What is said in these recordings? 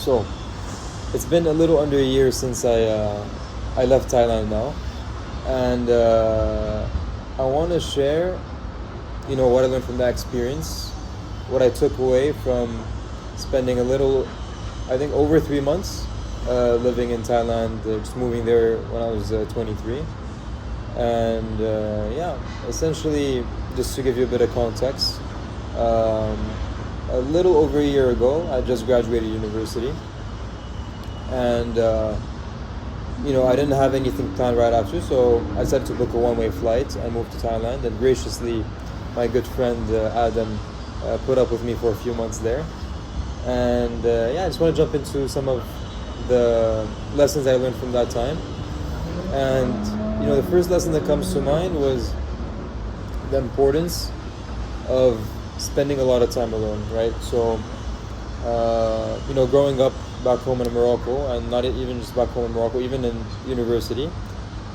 So it's been a little under a year since I left Thailand now, and I want to share, what I learned from that experience, what I took away from spending a little, I think over 3 months, living in Thailand, just moving there when I was 23, and yeah, essentially, just to give you a bit of context. Um, a little over a year ago, I just graduated university, and I didn't have anything planned right after, so I decided to book a one-way flight and move to Thailand. And graciously, my good friend Adam put up with me for a few months there. And yeah, I just want to jump into some of the lessons I learned from that time. And the first lesson that comes to mind was the importance of spending a lot of time alone, right? So, growing up back home in Morocco, and not even just back home in Morocco, even in university,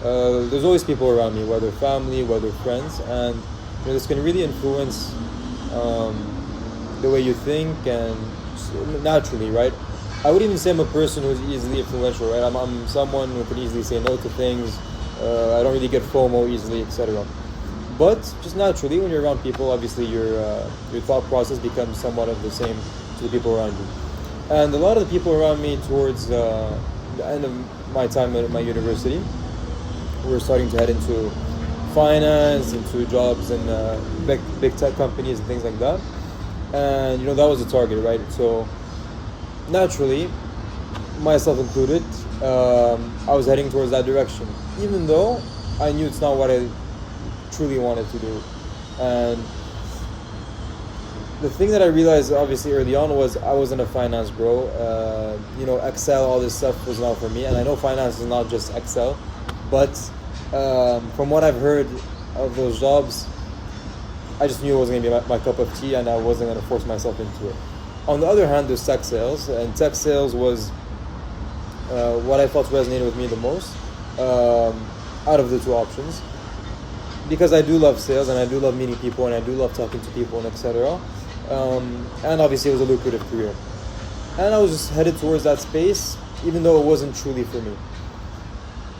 there's always people around me, whether family, whether friends, and this can really influence the way you think and naturally, right? I would even say I'm a person who's easily influential, right? I'm someone who can easily say no to things. I don't really get FOMO easily, etc. But just naturally, when you're around people, obviously your thought process becomes somewhat of the same to the people around you. And a lot of the people around me towards the end of my time at my university were starting to head into finance, into jobs in big tech companies and things like that. And that was the target, right? So naturally, myself included, I was heading towards that direction, even though I knew it's not what I truly wanted to do. And the thing that I realized obviously early on was I wasn't a finance bro. Excel, all this stuff was not for me. And I know finance is not just Excel, but from what I've heard of those jobs, I just knew it wasn't going to be my cup of tea, and I wasn't going to force myself into it. On the other hand, there's tech sales, and tech sales was what I felt resonated with me the most out of the two options, because I do love sales and I do love meeting people and I do love talking to people and etc. And obviously it was a lucrative career, and I was just headed towards that space, even though it wasn't truly for me.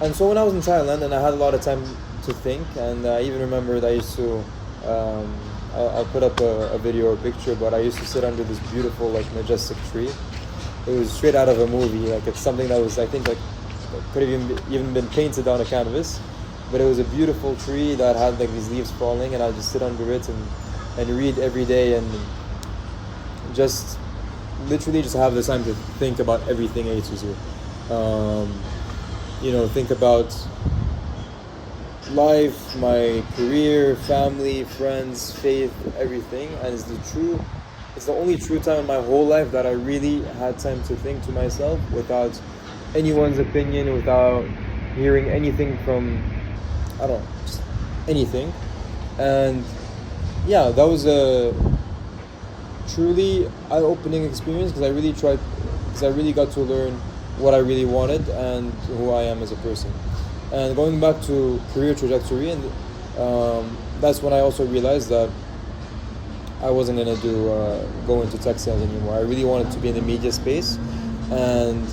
And so when I was in Thailand and I had a lot of time to think, and I even remember that I used to I'll put up a video or a picture, but I used to sit under this beautiful, majestic tree. It was straight out of a movie. It's something that was, I think, could have even been painted on a canvas. But it was a beautiful tree that had these leaves falling, and I'd just sit under it and read every day, and just literally just have the time to think about everything A to Z. Think about life, my career, family, friends, faith, everything. And it's the only true time in my whole life that I really had time to think to myself without anyone's opinion, without hearing anything from, I don't know, just anything. And yeah, that was a truly eye-opening experience, because I really got to learn what I really wanted and who I am as a person. And going back to career trajectory, and that's when I also realized that I wasn't gonna go into tech sales anymore. I really wanted to be in the media space, and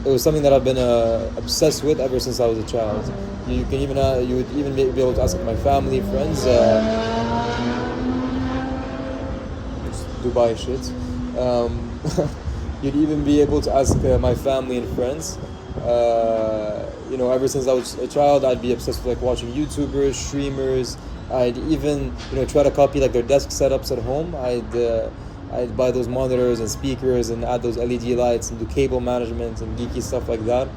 it was something that I've been obsessed with ever since I was a child. You would even be able to ask my family, friends, Dubai shit. You'd even be able to ask my family and friends. Ever since I was a child, I'd be obsessed with watching YouTubers, streamers. I'd even try to copy their desk setups at home. I'd buy those monitors and speakers and add those LED lights and do cable management and geeky stuff like that.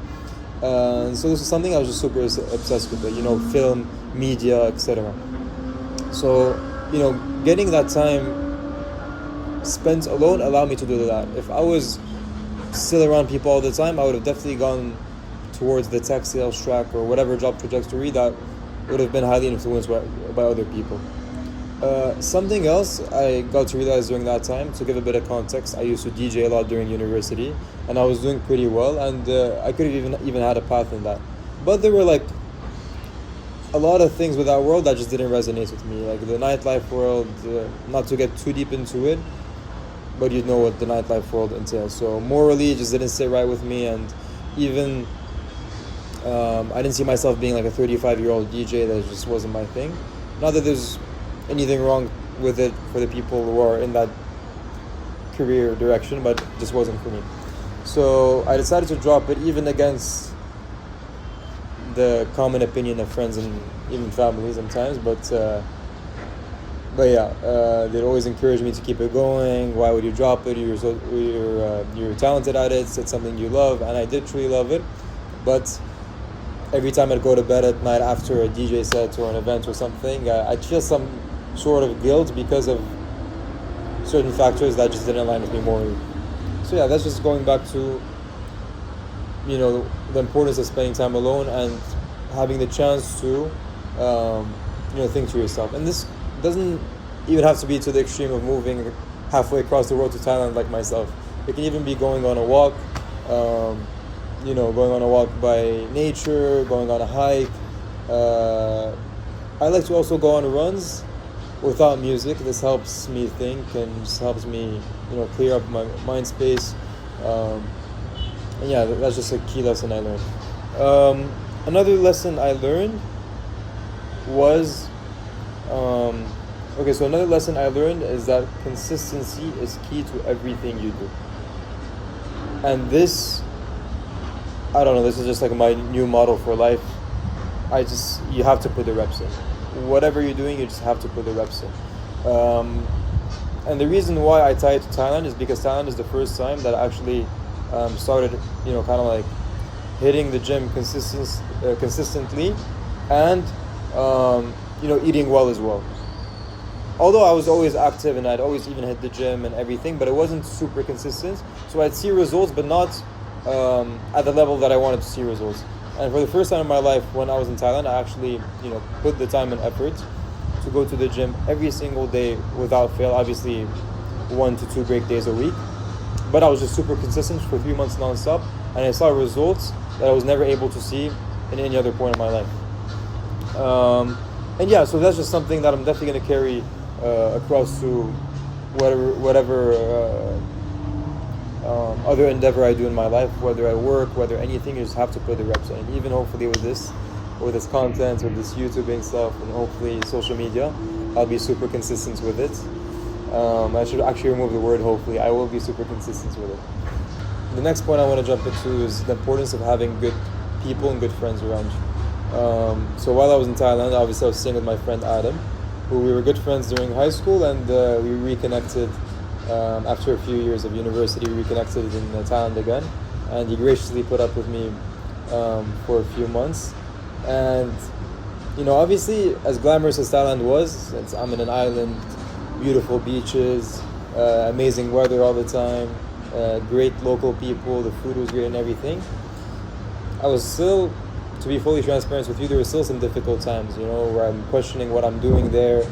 And so this was something I was just super obsessed with, film, media, etc. So getting that time spent alone allowed me to do that. If I was still around people all the time, I would have definitely gone towards the tech sales track or whatever job trajectory that would have been highly influenced by other people. Something else I got to realize during that time, to give a bit of context, I used to DJ a lot during university, and I was doing pretty well, and I could have even had a path in that. But there were a lot of things with that world that just didn't resonate with me, the nightlife world. Not to get too deep into it, but you'd know what the nightlife world entails. So morally, it just didn't sit right with me, and even I didn't see myself being like a 35-year-old DJ. That just wasn't my thing. Not that there's anything wrong with it for the people who are in that career direction, but it just wasn't for me. So I decided to drop it, even against the common opinion of friends and even family sometimes. But yeah, they'd always encourage me to keep it going. Why would you drop it? You're talented at it. It's something you love, and I did truly love it. But every time I'd go to bed at night after a DJ set or an event or something, I'd feel some sort of guilt because of certain factors that just didn't align with me morally. So yeah, that's just going back to, you know, the importance of spending time alone and having the chance to, think to yourself. And this doesn't even have to be to the extreme of moving halfway across the world to Thailand like myself. It can even be going on a walk, going on a walk by nature, going on a hike. I like to also go on runs without music. This helps me think and just helps me, clear up my mind space. And yeah, that's just a key lesson I learned. Another lesson I learned was, so another lesson I learned is that consistency is key to everything you do. And this, I don't know, this is just like my new model for life. You have to put the reps in. Whatever you're doing, you just have to put the reps in. And the reason why I tie it to Thailand is because Thailand is the first time that I actually started, kind of like hitting the gym consistently and, eating well as well. Although I was always active and I'd always even hit the gym and everything, but it wasn't super consistent. So I'd see results, but not at the level that I wanted to see results. And for the first time in my life, when I was in Thailand, I actually, put the time and effort to go to the gym every single day without fail. Obviously, 1 to 2 break days a week. But I was just super consistent for 3 months nonstop, and I saw results that I was never able to see in any other point in my life. And yeah, so that's just something that I'm definitely going to carry across to whatever other endeavor I do in my life, whether I work, whether anything. You just have to put the reps in. And even hopefully with this content, with this YouTubing stuff, and hopefully social media, I'll be super consistent with it. I should actually remove the word hopefully. I will be super consistent with it. The next point I want to jump into is the importance of having good people and good friends around you. So while I was in Thailand, obviously I was staying with my friend Adam, who we were good friends during high school, and we reconnected after a few years of university. We reconnected in Thailand again, and he graciously put up with me for a few months. And obviously, as glamorous as Thailand was, I'm in an island, beautiful beaches, amazing weather all the time, great local people, the food was great and everything. I was still, to be fully transparent with you, there were still some difficult times, where I'm questioning what I'm doing there.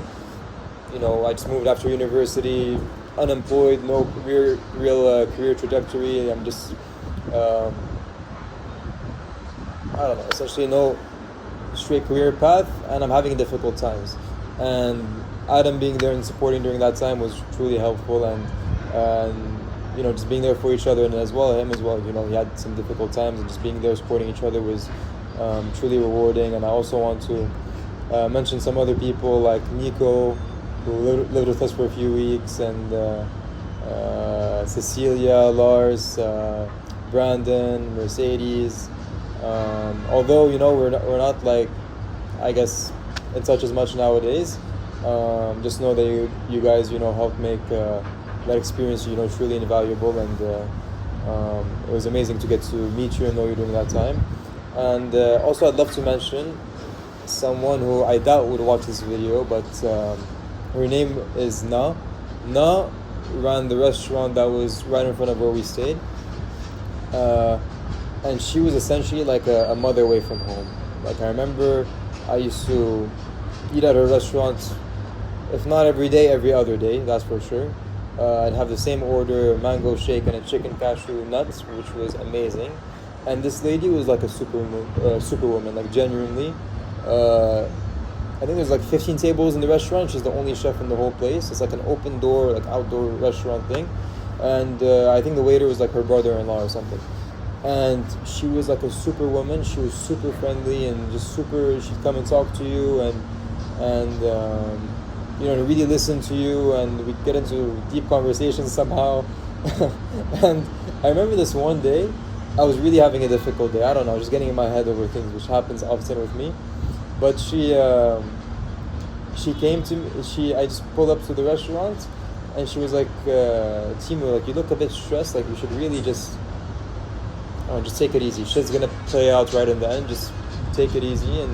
I just moved after university, unemployed, no real career trajectory. I'm just, essentially no straight career path, and I'm having difficult times. And Adam being there and supporting during that time was truly helpful, and just being there for each other, and him as well. He had some difficult times, and just being there supporting each other was truly rewarding. And I also want to mention some other people like Nico, who lived with us for a few weeks, and Cecilia, Lars, Brandon, Mercedes. Although we're not like, I guess, in touch as much nowadays. Just know that you guys helped make that experience truly invaluable, and it was amazing to get to meet you and know you during that time. And also I'd love to mention someone who I doubt would watch this video, but her name is Na. Na ran the restaurant that was right in front of where we stayed, and she was essentially like a mother away from home. Like, I remember I used to eat at her restaurant, if not every day, every other day, that's for sure. I'd have the same order, a mango shake and a chicken cashew nuts, which was amazing. And this lady was like a superwoman, like genuinely. I think there's like 15 tables in the restaurant. She's the only chef in the whole place. It's like an open door, like outdoor restaurant thing. and I think the waiter was like her brother-in-law or something. And she was like a superwoman. She was super friendly and just super. She'd come and talk to you, and to really listen to you, and we'd get into deep conversations somehow. And I remember this one day, I was really having a difficult day. I don't know, just getting in my head over things, which happens often with me. But she came to me. I just pulled up to the restaurant, and she was like, "Timo, like you look a bit stressed. Like you should really just take it easy. Shit's gonna play out right in the end. Just take it easy and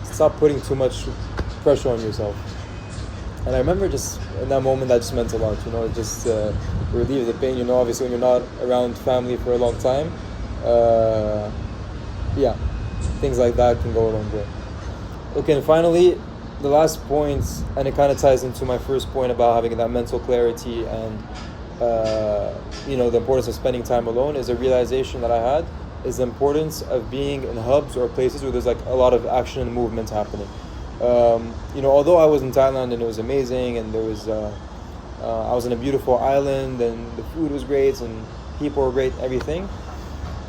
stop putting too much pressure on yourself." And I remember just in that moment, that just meant a lot. It just relieved the pain. Obviously when you're not around family for a long time, yeah, things like that can go a long way. Okay, and finally, the last point, and it kind of ties into my first point about having that mental clarity and the importance of spending time alone, is a realization that I had is the importance of being in hubs or places where there's like a lot of action and movement happening. Although I was in Thailand and it was amazing, and there was I was in a beautiful island and the food was great and people were great, everything.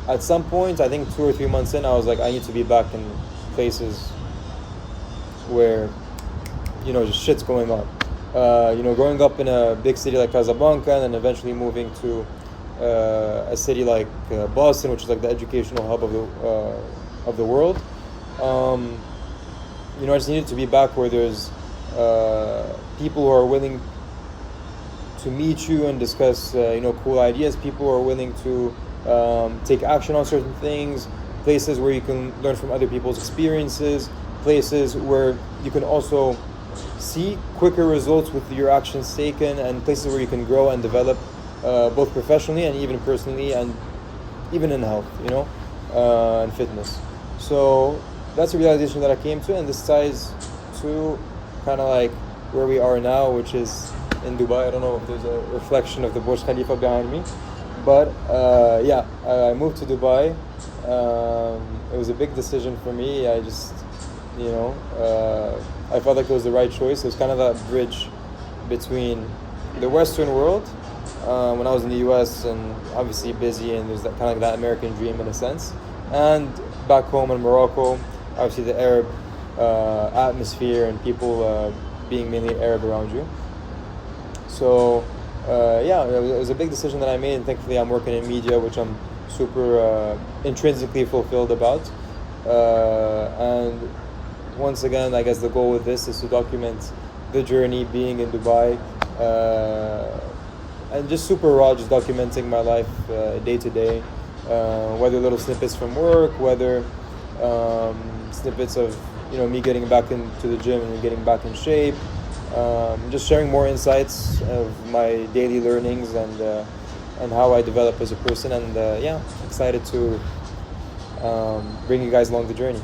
At some point, I think 2 or 3 months in, I was like, I need to be back in places where just shit's going on. Growing up in a big city like Casablanca and then eventually moving to a city like Boston, which is like the educational hub of the world. I just needed to be back where there's people who are willing to meet you and discuss cool ideas, people who are willing to take action on certain things, places where you can learn from other people's experiences, places where you can also see quicker results with your actions taken, and places where you can grow and develop both professionally and even personally, and even in health, and fitness. So that's a realization that I came to, and this ties to kind of like where we are now, which is in Dubai. I don't know if there's a reflection of the Burj Khalifa behind me, but I moved to Dubai. It was a big decision for me. I just, I felt like it was the right choice. It was kind of that bridge between the Western world, when I was in the US and obviously busy, and there's that kind of like that American dream in a sense, and back home in Morocco, obviously the Arab atmosphere and people being mainly Arab around you. So it was a big decision that I made, and thankfully I'm working in media, which I'm super intrinsically fulfilled about. And once again, I guess the goal with this is to document the journey being in Dubai, and just super raw, just documenting my life day to day, whether little snippets from work, whether snippets of me getting back into the gym and getting back in shape, just sharing more insights of my daily learnings and how I develop as a person, and excited to bring you guys along the journey.